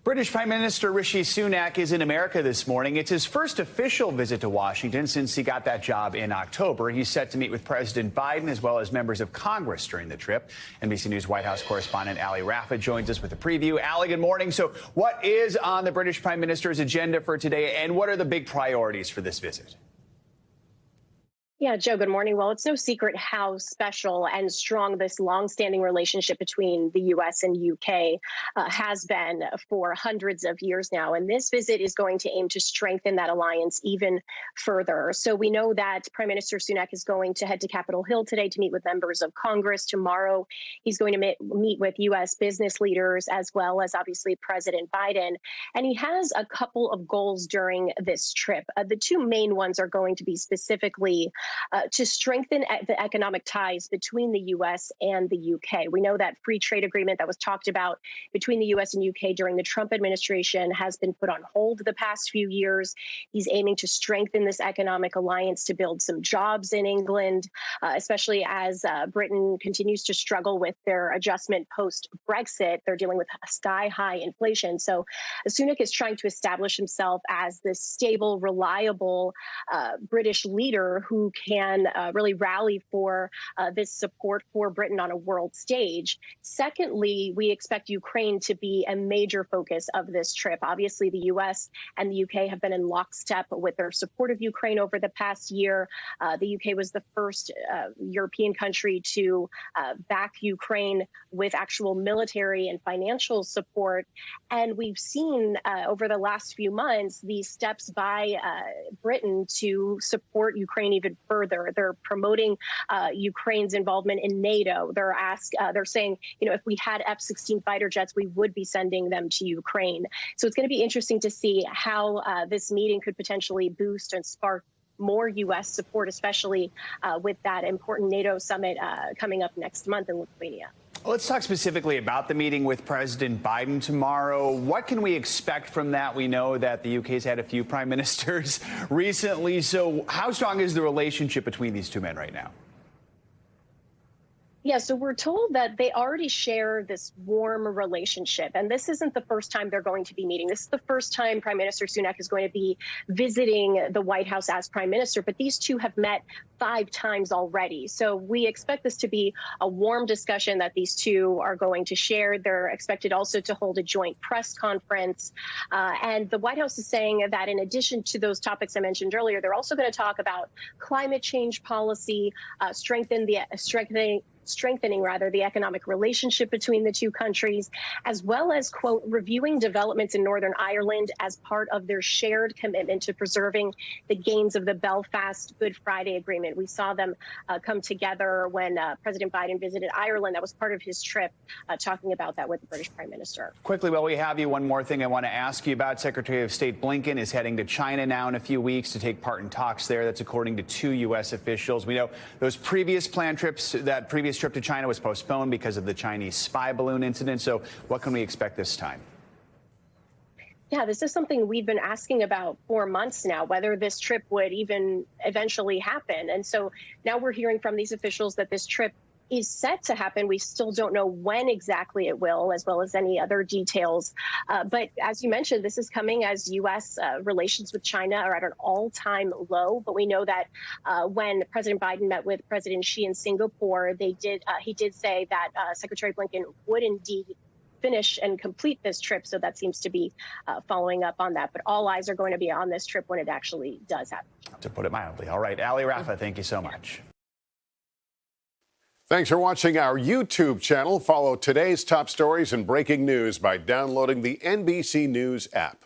British Prime Minister Rishi Sunak is in America this morning. It's his first official visit to Washington since he got that job in October. He's set to meet with President Biden as well as members of Congress during the trip. NBC News White House correspondent Allie Raffa joins us with a preview. Allie, good morning. So what is on the British Prime Minister's agenda for today, and what are the big priorities for this visit? Yeah, Joe, good morning. Well, it's no secret how special and strong this longstanding relationship between the U.S. and U.K. Has been for hundreds of years now. And this visit is going to aim to strengthen that alliance even further. So we know that Prime Minister Sunak is going to head to Capitol Hill today to meet with members of Congress. Tomorrow, he's going to meet with U.S. business leaders as well as obviously President Biden. And he has a couple of goals during this trip. The two main ones are going to be specifically to strengthen the economic ties between the U.S. and the U.K. We know that free trade agreement that was talked about between the U.S. and U.K. during the Trump administration has been put on hold the past few years. He's aiming to strengthen this economic alliance to build some jobs in England, especially as Britain continues to struggle with their adjustment post-Brexit. They're dealing with sky-high inflation. So Sunak is trying to establish himself as this stable, reliable British leader who can really rally for this support for Britain on a world stage. Secondly, we expect Ukraine to be a major focus of this trip. Obviously, the U.S. and the U.K. have been in lockstep with their support of Ukraine over the past year. The U.K. was the first European country to back Ukraine with actual military and financial support. And we've seen over the last few months these steps by Britain to support Ukraine even further. They're promoting Ukraine's involvement in NATO. They're saying, if we had F-16 fighter jets, we would be sending them to Ukraine. So it's going to be interesting to see how this meeting could potentially boost and spark more U.S. support, especially with that important NATO summit coming up next month in Lithuania. Let's talk specifically about the meeting with President Biden tomorrow. What can we expect from that? We know that the UK's had a few prime ministers recently. So how strong is the relationship between these two men right now? Yeah, so we're told that they already share this warm relationship. And this isn't the first time they're going to be meeting. This is the first time Prime Minister Sunak is going to be visiting the White House as prime minister. But these two have met 5 times already. So we expect this to be a warm discussion that these two are going to share. They're expected also to hold a joint press conference. And the White House is saying that in addition to those topics I mentioned earlier, they're also going to talk about climate change policy, strengthening the economic relationship between the two countries, as well as, quote, reviewing developments in Northern Ireland as part of their shared commitment to preserving the gains of the Belfast Good Friday Agreement. We saw them come together when President Biden visited Ireland. That was part of his trip, talking about that with the British Prime Minister. Quickly, while we have you, one more thing I want to ask you about. Secretary of State Blinken is heading to China now in a few weeks to take part in talks there. That's according to 2 U.S. officials. We know those previous planned trips, that previous trip to China was postponed because of the Chinese spy balloon incident. So what can we expect this time? Yeah, this is something we've been asking about for months now, whether this trip would even eventually happen. And so now we're hearing from these officials that this trip is set to happen. We still don't know when exactly it will, as well as any other details. But as you mentioned, this is coming as U.S. relations with China are at an all-time low. But we know that when President Biden met with President Xi in Singapore, he did say that Secretary Blinken would indeed finish and complete this trip. So that seems to be following up on that. But all eyes are going to be on this trip when it actually does happen. To put it mildly. All right, Allie Raffa, thank you so much. Thanks for watching our YouTube channel. Follow today's top stories and breaking news by downloading the NBC News app.